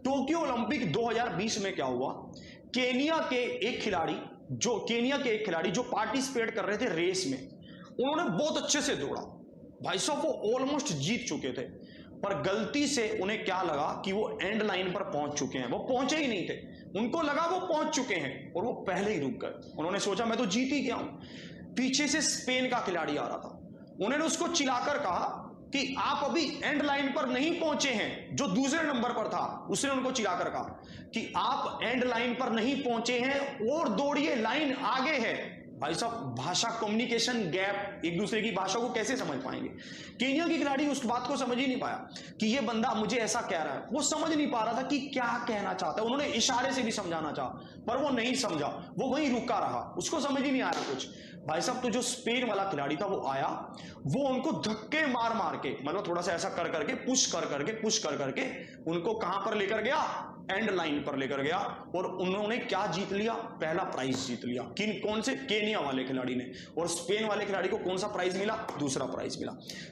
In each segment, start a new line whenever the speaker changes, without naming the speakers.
Tokyo Olympic 2020 में क्या हुआ, केनिया के एक खिलाड़ी जो पार्टिसिपेट कर रहे थे रेस में, उन्होंने बहुत अच्छे से दौड़ा। भाई साहब वो ऑलमोस्ट जीत चुके थे, पर गलती से उन्हें क्या लगा कि वो एंड लाइन पर पहुंच चुके हैं। वो पहुंचे ही नहीं थे, उनको लगा वो पहुंच चुके हैं और वो पहले ही रुक गए। उन्होंने सोचा मैं तो जीत ही गया हूं। पीछे से स्पेन का खिलाड़ी आ रहा था, उन्होंने उसको चिल्लाकर कहा कि आप अभी एंड लाइन पर नहीं पहुंचे हैं। जो दूसरे नंबर पर था उसने उनको चिल्लाकर कहा कि आप एंड लाइन पर नहीं पहुंचे हैं और दौड़िए, लाइन आगे है। भाई साहब भाषा कम्युनिकेशन गैप, एक दूसरे की भाषा को कैसे समझ पाएंगे। केनिया की खिलाड़ी उस बात को समझ ही नहीं पाया कि ये बंदा मुझे ऐसा कह रहा है। वो समझ नहीं पा रहा था कि क्या कहना चाहता है। उन्होंने इशारे से भी समझाना चाहा पर वो नहीं समझा, वो वहीं रुका रहा, उसको समझ ही नहीं आया कुछ। भाई साहब तो जो स्पेन वाला खिलाड़ी था वो आया, वो उनको धक्के मार मार के, मतलब थोड़ा सा ऐसा कर करके पुश कर करके उनको कहां पर लेकर गया, एंड लाइन पर लेकर गया। और उन्होंने क्या जीत लिया, पहला प्राइज जीत लिया। कौन से, केनिया वाले खिलाड़ी ने। और स्पेन वाले खिलाड़ी को कौन सा प्राइज मिला, दूसरा प्राइज मिला।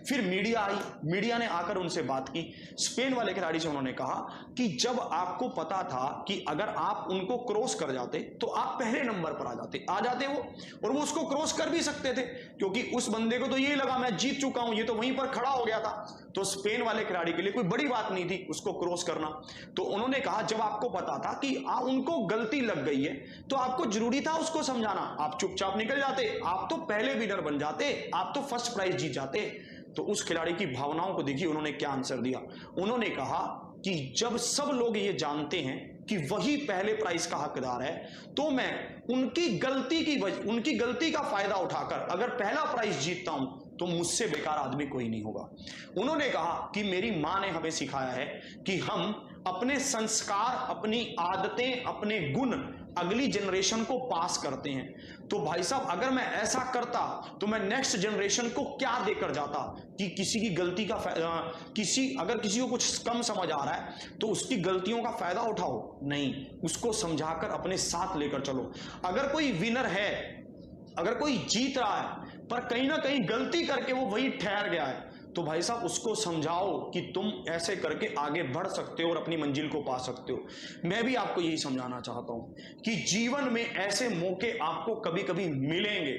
फिर मीडिया आई, मीडिया ने आकर उनसे बात की। स्पेन वाले खिलाड़ी से उन्होंने कहा कि जब आपको पता था कि अगर आप उनको क्रॉस कर जाते तो आप पहले नंबर पर आ जाते वो, और वो उसको क्रॉस कर भी सकते थे, क्योंकि उस बंदे को तो ये लगा मैं जीत चुका हूं, ये तो वहीं पर खड़ा हो गया था। तो स्पेन वाले खिलाड़ी के लिए कोई बड़ी बात नहीं थी उसको क्रॉस करना। तो उन्होंने कहा जब आपको पता था कि उनको गलती लग गई है तो आपको जरूरी था उसको समझाना, आप चुपचाप निकल जाते, आप तो पहले विनर बन जाते, आप तो फर्स्ट प्राइज जीत जाते। तो उस खिलाड़ी की भावनाओं को देखिए उन्होंने क्या आंसर दिया। उन्होंने कहा कि जब सब लोग ये जानते हैं कि वही पहले प्राइज का हकदार है, तो मैं उनकी गलती का फायदा उठाकर अगर पहला प्राइज जीतता हूं तो मुझसे बेकार आदमी कोई नहीं होगा। उन्होंने कहा कि मेरी मां ने हमें सिखाया है कि हम अपने संस्कार, अपनी आदतें, अपने गुण अगली जनरेशन को पास करते हैं। तो भाई साहब अगर मैं ऐसा करता तो मैं नेक्स्ट जनरेशन को क्या देकर जाता कि किसी की गलती का अगर किसी को कुछ कम समझ आ रहा है तो उसकी गलतियों का फायदा उठाओ, नहीं, उसको समझाकर अपने साथ लेकर चलो। अगर कोई विनर है, अगर कोई जीत रहा है पर कहीं ना कहीं गलती करके वो वही ठहर गया है, तो भाई साहब उसको समझाओ कि तुम ऐसे करके आगे बढ़ सकते हो और अपनी मंजिल को पा सकते हो। मैं भी आपको यही समझाना चाहता हूं कि जीवन में ऐसे मौके आपको कभी कभी मिलेंगे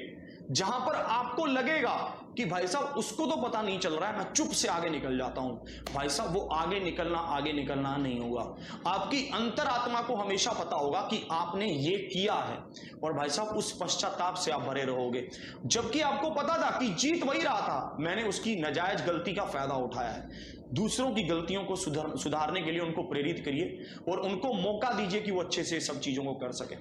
जहां पर आपको लगेगा कि भाई साहब उसको तो पता नहीं चल रहा है, मैं चुप से आगे निकल जाता हूं। भाई साहब वो आगे निकलना नहीं होगा। आपकी अंतरात्मा को हमेशा पता होगा कि आपने ये किया है, और भाई साहब उस पश्चाताप से आप भरे रहोगे। जबकि आपको पता था कि जीत वही रहा था, मैंने उसकी नाजायज गलती का फायदा उठाया है। दूसरों की गलतियों को सुधारने के लिए उनको प्रेरित करिए और उनको मौका दीजिए कि वो अच्छे से सब चीजों को कर सके।